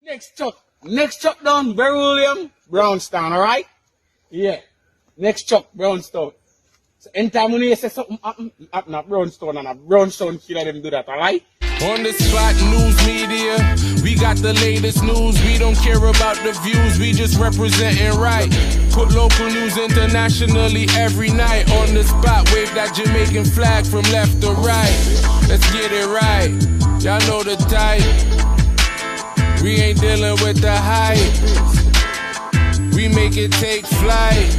Next truck down, Beryllium, Brownstown, alright? Yeah. Next truck, Brownstown. So anytime when you say something happen at Brownstown and a Brownstown killer them do that, alright? On the spot news media, we got the latest news. We don't care about the views, we just representing right. Put local news internationally every night. On the spot, wave that Jamaican flag from left to right. Let's get it right, y'all know the type. We ain't dealing with the hype, we make it take flight.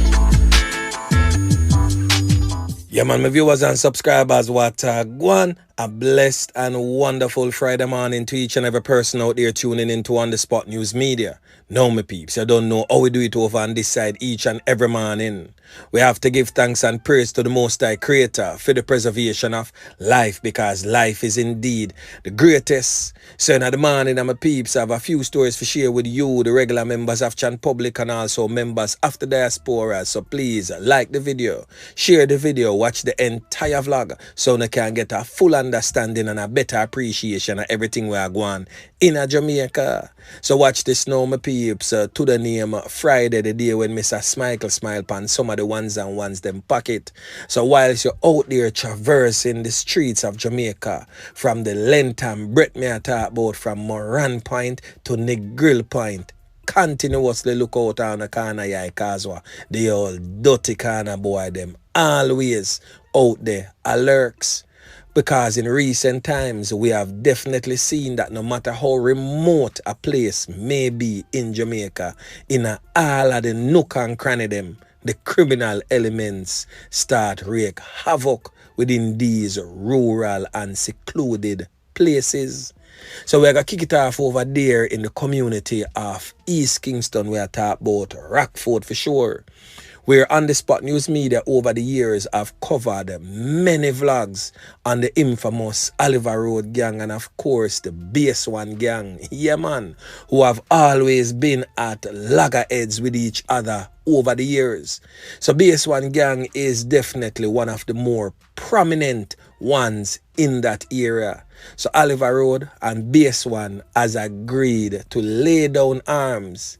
Yeah, man, my viewers and subscribers, what gwaan. A blessed and wonderful Friday morning to each and every person out there tuning into On The Spot News Media. Now, my peeps, you don't know how we do it over on this side each and every morning. We have to give thanks and praise to the Most High Creator for the preservation of life, because life is indeed the greatest. So in the morning, my peeps, I have a few stories to share with you, the regular members of Chan Public and also members of the diaspora. So please like the video, share the video, watch the entire vlog so you can get a full understanding and a better appreciation of everything we are going in Jamaica. So watch this now, my peeps, to the name Friday, the day when Mr. Smile pan some of the ones and ones them pocket. So whilst you're out there traversing the streets of Jamaica, from the length and breadth me I talk about, from Moran Point to Negril Point, continuously look out on the corner yai Kazwa, the old dirty corner boy them always out there alerts. Because in recent times, we have definitely seen that no matter how remote a place may be in Jamaica, in all of the nook and cranny them, the criminal elements start wreak havoc within these rural and secluded places. So we're going to kick it off over there in the community of East Kingston. We are talking about Rockford for sure. Where On The Spot News Media over the years have covered many vlogs on the infamous Oliver Road gang and of course the Base One gang, yeah man, who have always been at loggerheads with each other over the years. So Base One gang is definitely one of the more prominent ones in that area. So Oliver Road and Base One has agreed to lay down arms.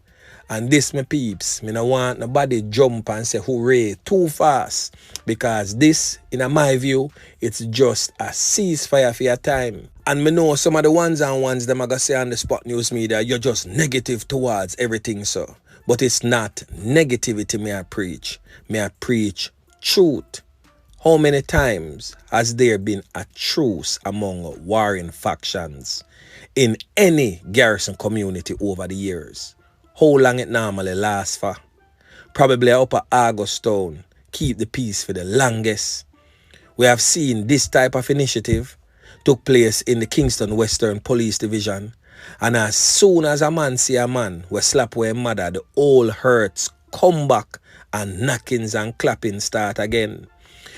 And this, my peeps, me no want nobody jump and say hooray too fast, because this, in my view, it's just a ceasefire for your time. And me know some of the ones and ones them I gonna say on the Spot News Media, you're just negative towards everything, so. But it's not negativity me I preach. Me I preach truth. How many times has there been a truce among warring factions in any garrison community over the years? How long it normally lasts for? Probably Upper August Town keep the peace for the longest. We have seen this type of initiative took place in the Kingston Western Police Division, and as soon as a man see a man we Clapweh mother, the old hurts come back and knockings and clapping start again.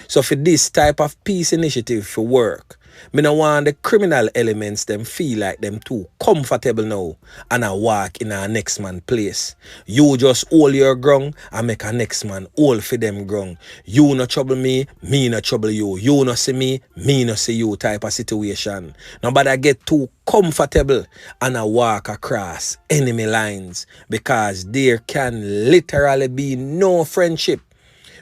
So for this type of peace initiative for work, me no want the criminal elements them feel like them too comfortable now and I walk in our next man place. You just hold your ground and make a next man hold for them ground. You no trouble me no trouble you. You no see me no see you type of situation. Nobody get too comfortable and I walk across enemy lines, because there can literally be no friendship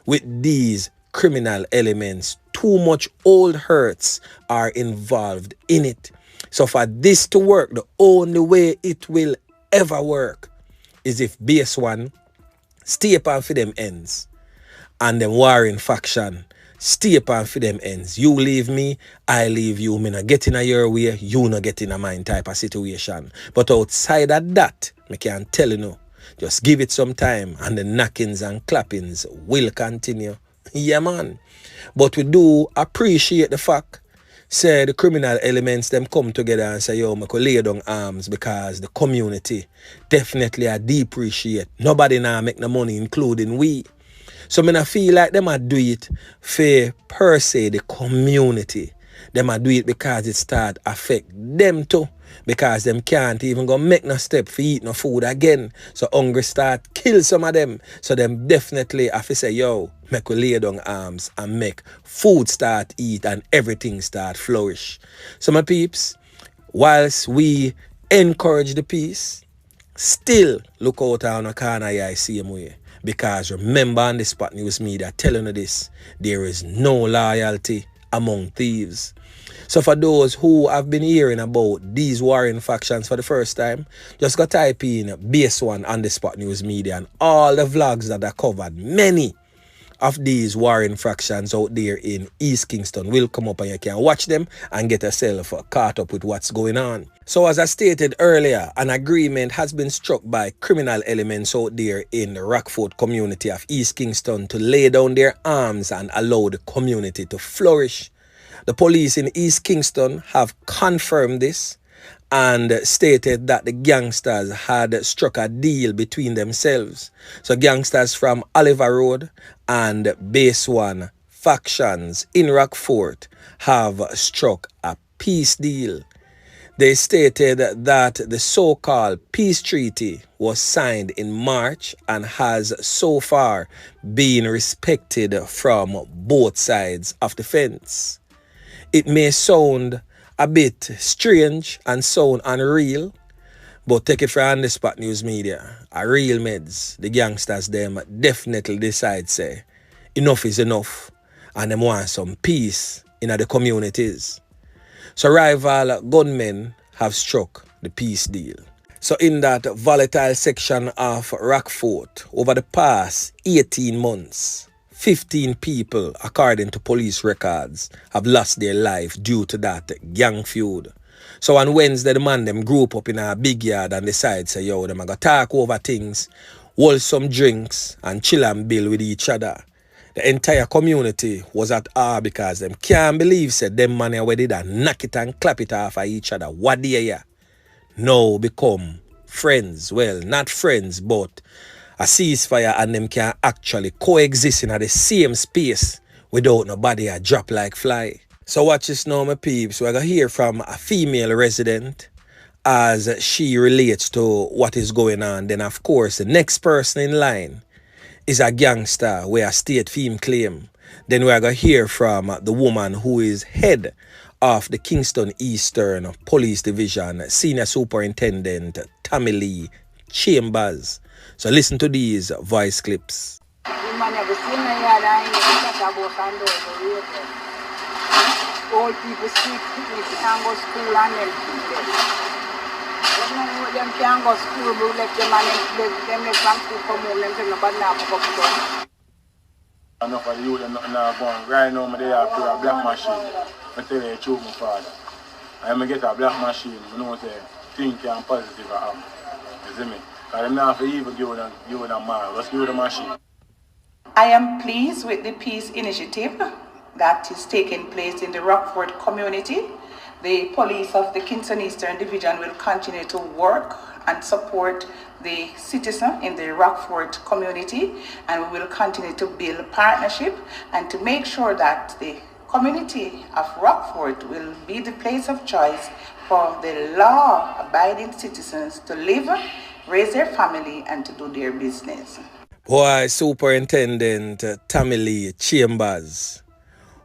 with these criminal elements. Too much old hurts are involved in it. So for this to work, the only way it will ever work is if Base One stay upon for them ends and them warring faction stay upon for them ends. You leave me, I leave you. Me not get in a your way, you not get in a mine type of situation. But outside of that, me can tell you no. Just give it some time and the knockings and clappings will continue. Yeah, man. But we do appreciate the fact, say the criminal elements them come together and say, yo, I could lay down arms, because the community definitely I depreciate. Nobody now make no money, including we. So I feel like them a do it for per se the community. Them a do it because it start affect them too. Because them can't even go make no step for eat no food again. So hungry start kill some of them. So them definitely have to say, yo, make we lay down arms and make food start eat and everything start flourish. So my peeps, whilst we encourage the peace, Still look out on a corner eye same way. Because remember on the Spot News Media telling you this, there is no loyalty among thieves. So for those who have been hearing about these warring factions for the first time, just go type in base one on the Spot News Media and all the vlogs that are covered, many of these warring factions out there in East Kingston will come up and you can watch them and get yourself caught up with what's going on. So as I stated earlier, an agreement has been struck by criminal elements out there in the Rockford community of East Kingston to lay down their arms and allow the community to flourish. The police in East Kingston have confirmed this and stated that the gangsters had struck a deal between themselves. So gangsters from Oliver Road and Base 1 factions in Rockfort have struck a peace deal. They stated that the so-called peace treaty was signed in March and has so far been respected from both sides of the fence. It may sound a bit strange and sound unreal, but take it from the Spot News Media. A real meds, the gangsters them definitely decide say enough is enough and them want some peace in the communities. So rival gunmen have struck the peace deal. So in that volatile section of Rockfort, over the past 18 months, 15 people, according to police records, have lost their life due to that gang feud. So on Wednesday, the man them group up in a big yard and decide say, yo, them are gonna talk over things, hold some drinks and chill and bill with each other. The entire community was at awe because them can't believe said them man where they done knock it and clap it off of each other. What do you now become friends? Well, not friends, but a ceasefire and them can actually coexist in the same space without nobody a drop like fly. So watch this now, my peeps. We're going to hear from a female resident as she relates to what is going on. Then, of course, the next person in line is a gangster where a state fame claim. Then we're going to hear from the woman who is head of the Kingston Eastern Police Division, Senior Superintendent Tammy Chambers. So listen to these voice clips. All people speak picnic, can't go school and them them can't go school, but let them and them from school come home, them say nobody now for come enough of you, they're not going. Right now, they have a black machine. I tell you the truth, my father. I'm going to get a black machine, I know say, think and positive I have. You see me? Because I'm not for even give them man. Let's give them machine. I am pleased with the peace initiative that is taking place in the Rockford community. The police of the Kingston Eastern Division will continue to work and support the citizen in the Rockford community, and we will continue to build partnership and to make sure that the community of Rockford will be the place of choice for the law-abiding citizens to live, raise their family, and to do their business. Boy, Superintendent Tammy Chambers.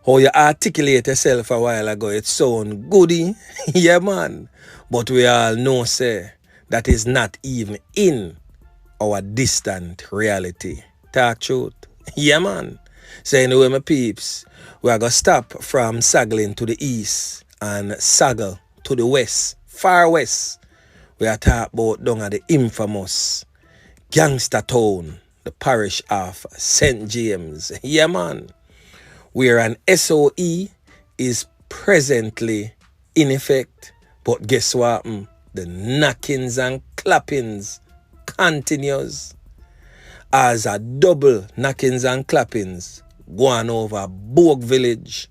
How you articulate yourself a while ago, it sound goody. Yeah, man. But we all know, say, that is not even in our distant reality. Talk truth. Yeah, man. So anyway, my peeps, we are going to stop from saggling to the east and saggle to the west, far west. We are talking about down at the infamous gangster town, the parish of St. James. Yeah, man. Where an SOE is presently in effect. But guess what? The knockings and clappings continues as a double knockings and clappings going over Bogue village.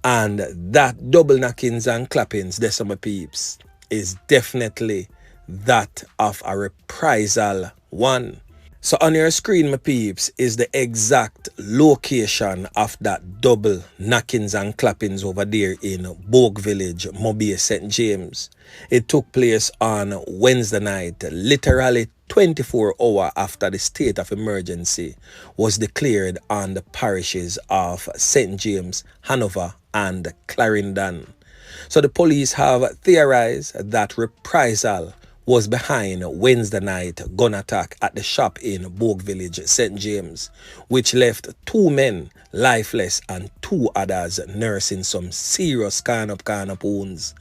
And that double knockings and clappings, there some peeps, is definitely that of a reprisal one. So on your screen, my peeps, is the exact location of that double knockings and clappings over there in Bogue Village, MoBay, St. James. It took place on Wednesday night, literally 24 hours after the state of emergency was declared on the parishes of St. James, Hanover, and Clarendon. So the police have theorized that Reprisal was behind Wednesday night gun attack at the shop in Bogue Village, St. James, which left 2 men lifeless and 2 others nursing some serious kind of wounds.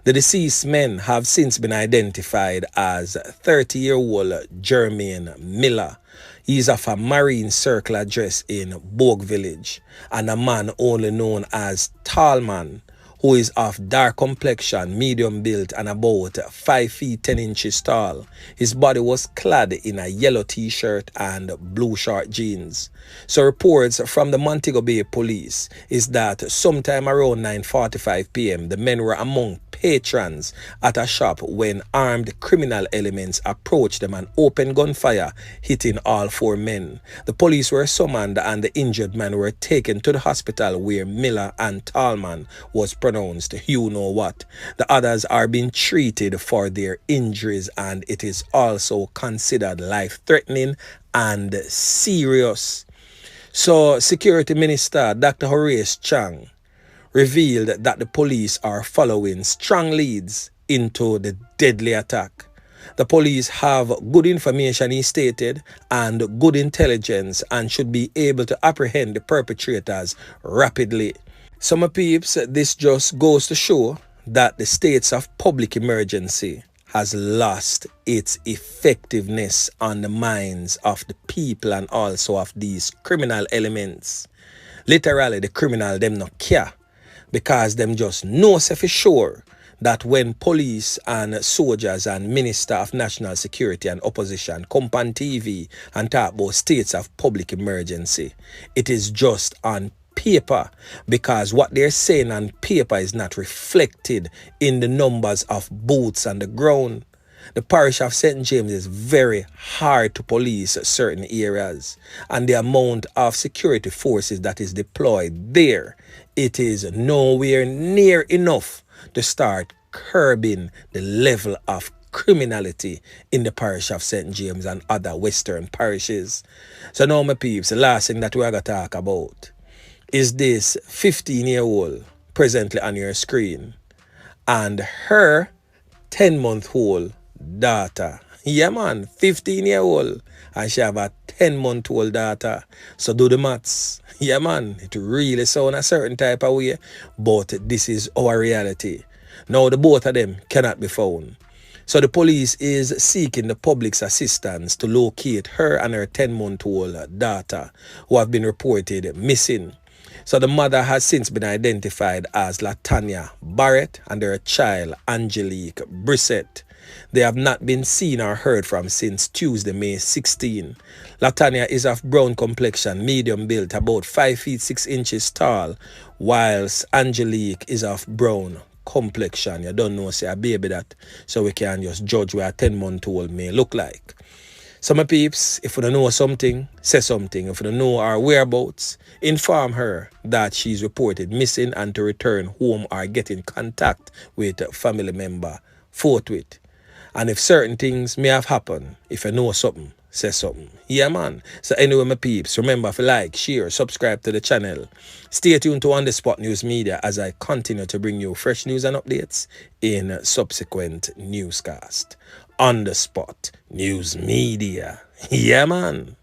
The deceased men have since been identified as 30-year-old Jermaine Miller. He is of a Marine Circle address in Bogue Village, and a man only known as Tallman, who is of dark complexion, medium build, and about 5 feet 10 inches tall. His body was clad in a yellow t-shirt and blue short jeans. So reports from the Montego Bay police is that sometime around 9:45 p.m. the men were among patrons at a shop when armed criminal elements approached them and opened gunfire, hitting all 4 men. The police were summoned and the injured men were taken to the hospital where Miller and Tallman was pronounced you know what. The others are being treated for their injuries and it is also considered life-threatening and serious. So Security Minister Dr. Horace Chang revealed that the police are following strong leads into the deadly attack. The police have good information, he stated, and good intelligence and should be able to apprehend the perpetrators rapidly. So my peeps, this just goes to show that the states of public emergency has lost its effectiveness on the minds of the people and also of these criminal elements. Literally, the criminal them not care because them just know for sure that when police and soldiers and Minister of National Security and Opposition come on TV and talk about states of public emergency, it is just on paper, because what they're saying on paper is not reflected in the numbers of boots on the ground. The parish of St. James is very hard to police certain areas, and the amount of security forces that is deployed there, it is nowhere near enough to start curbing the level of criminality in the parish of St. James and other western parishes. So now my peeps, the last thing that we're going to talk about is this 15-year-old presently on your screen and her 10-month-old daughter. Yeah man, 15-year-old and she have a 10-month-old daughter. So do the maths. Yeah man, it really sound a certain type of way, but this is our reality. Now the both of them cannot be found. So the police is seeking the public's assistance to locate her and her 10-month-old daughter who have been reported missing. So the mother has since been identified as Latanya Barrett and her child Angelique Brissett. They have not been seen or heard from since Tuesday, May 16. Latanya is of brown complexion, medium built, about 5 feet 6 inches tall, whilst Angelique is of brown complexion. You don't know, say a baby that, so we can just judge what a 10-month-old may look like. So my peeps, if you don't know something, say something. If you don't know her whereabouts, inform her that she's reported missing and to return home or get in contact with a family member forthwith. And if certain things may have happened, if you know something, say something. Yeah man. So anyway my peeps, remember to like, share, subscribe to the channel. Stay tuned to On The Spot News Media as I continue to bring you fresh news and updates in subsequent newscast. On The Spot News Media. Yeah man.